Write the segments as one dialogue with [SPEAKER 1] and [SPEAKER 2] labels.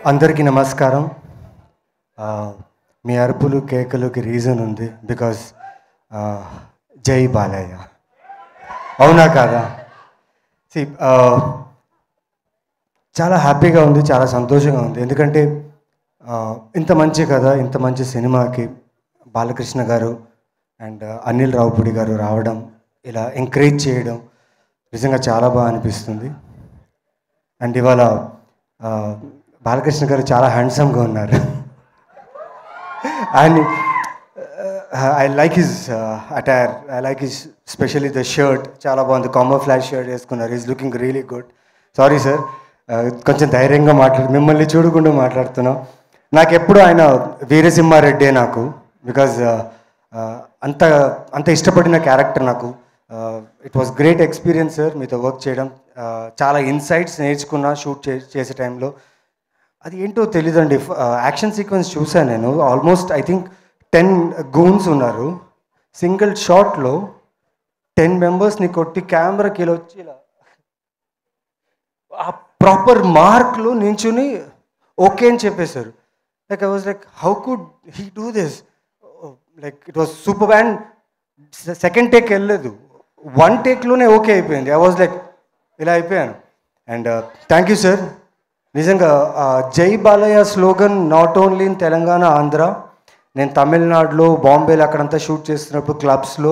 [SPEAKER 1] అందరికీ నమస్కారం. మీ అరుపులు కేకలుకి రీజన్ ఉంది. బికాజ్ జై బాలయ్య. అవునా కాదా? చాలా హ్యాపీగా ఉంది, చాలా సంతోషంగా ఉంది. ఎందుకంటే ఇంత మంచి కథ, ఇంత మంచి సినిమాకి బాలకృష్ణ గారు అండ్ అనిల్ రావుపూడి గారు రావడం, ఇలా ఎంకరేజ్ చేయడం నిజంగా చాలా బాగా అనిపిస్తుంది. అండ్ ఇవాళ బాలకృష్ణ గారు చాలా హ్యాండ్సమ్గా ఉన్నారు. And I like his attire, I like his specially the shirt. చాలా బాగుంది, కామర్ ఫ్లాష్ షర్ట్ వేసుకున్నారు. Is looking really good. Sorry sir, కొంచెం ధైర్యంగా మిమ్మల్ని చూడకుండా మాట్లాడుతున్నాం. నాకు ఎప్పుడు ఆయన వీరసింహారెడ్డే నాకు. బికాజ్ అంత అంత ఇష్టపడిన క్యారెక్టర్ నాకు. It was great experience sir మీతో వర్క్ చేయడం. చాలా ఇన్సైట్స్ నేర్చుకున్నా షూట్ చేసే టైంలో. అది ఏంటో తెలీదండి. యాక్షన్ సీక్వెన్స్ చూసాను నేను. ఆల్మోస్ట్ ఐ థింక్ 10 గూన్స్ ఉన్నారు. సింగిల్ షాట్లో 10 మెంబర్స్ని కొట్టి కెమెరాకి ఇలా వచ్చి ఇలా ఆ ప్రాపర్ మార్క్లో నించుని ఓకే అని చెప్పేశారు. Like I was like, how could he do this? Like it was super. And second take వెళ్ళలేదు, 1 టేక్లోనే ఓకే అయిపోయింది. ఐ వాజ్ లైక్, ఇలా అయిపోయాను. And thank you sir. నిజంగా జై Balayya slogan not only in Telangana, Andhra. నేను తమిళనాడులో, బాంబేలో అక్కడంతా షూట్ చేస్తున్నప్పుడు క్లబ్స్లో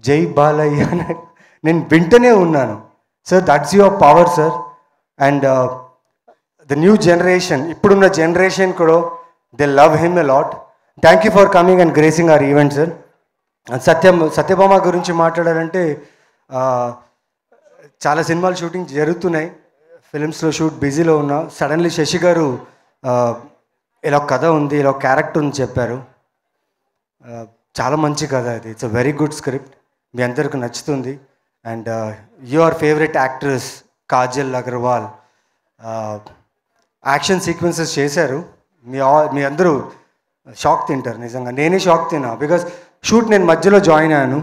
[SPEAKER 1] జై బాలయ్య నేను వింటనే ఉన్నాను. Sir, that's your power sir. And the new generation, ఇప్పుడున్న జనరేషన్ కూడా they love him a lot. Thank you for coming and gracing our event sir. Satyabhama గురించి మాట్లాడాలంటే చాలా సినిమాలు షూటింగ్ జరుగుతున్నాయి, ఫిలిమ్స్లో షూట్ బిజీలో ఉన్నా. సడన్లీ శశి గారు ఇలా కథ ఉంది, ఇలా క్యారెక్టర్ ఉంది చెప్పారు. చాలా మంచి కథ ఇది. It's a very good script, మీ అందరికి నచ్చుతుంది. And your favourite actress Kajal Aggarwal action sequences చేశారు. మీ అందరూ షాక్ తింటారు. నిజంగా నేనే షాక్ తిన్నా. బికాజ్ షూట్ నేను మధ్యలో జాయిన్ అయ్యాను.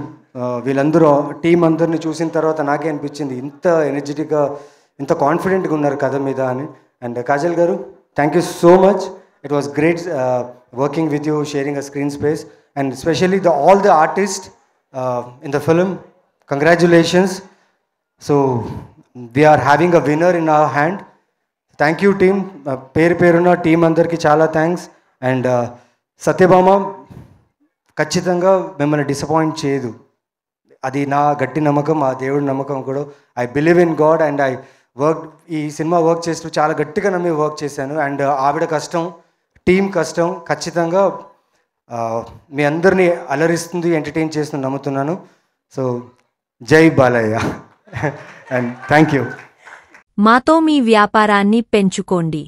[SPEAKER 1] వీళ్ళందరూ టీం అందరిని చూసిన తర్వాత నాకే అనిపించింది ఇంత ఎనర్జెటిక్గా, ఇంత కాన్ఫిడెంట్గా ఉన్నారు కథ మీద అని. అండ్ కాజల్ గారు, thank you so much. It was great working with you, sharing a screen space. And specially all the artist in the film, congratulations. So we are having a winner in our hand. Thank you team, పేరున్న team అందరికీ చాలా thanks. And Satyabhama ఖచ్చితంగా మిమ్మల్ని disappoint చేయదు, అది నా గట్టి నమ్మకం, ఆ దేవుడి నమ్మకం కూడా. I believe in God and I work. ఈ సినిమా వర్క్ చేస్తూ చాలా గట్టిగా నమ్మి వర్క్ చేశాను. అండ్ ఆవిడ కష్టం, టీం కష్టం ఖచ్చితంగా మీ అందరినీ అలరిస్తుంది, ఎంటర్టైన్ చేస్తుంది నమ్ముతున్నాను. సో జై బాలయ్య అండ్ థ్యాంక్ యూ.
[SPEAKER 2] మాతో మీ వ్యాపారాన్ని పెంచుకోండి.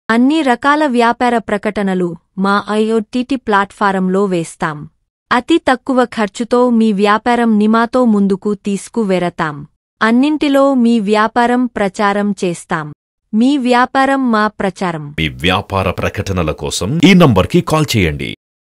[SPEAKER 2] అన్ని రకాల వ్యాపార ప్రకటనలు మా IoT ప్లాట్ఫారంలో వేస్తాం. అతి తక్కువ ఖర్చుతో మీ వ్యాపారం నిమాతో ముందుకు తీసుకువెరతాం. అన్నింటిలో మీ వ్యాపారం ప్రచారం చేస్తాం. మీ వ్యాపారం మా ప్రచారం.
[SPEAKER 3] మీ వ్యాపార ప్రకటనల కోసం ఈ నంబర్కి కాల్ చేయండి.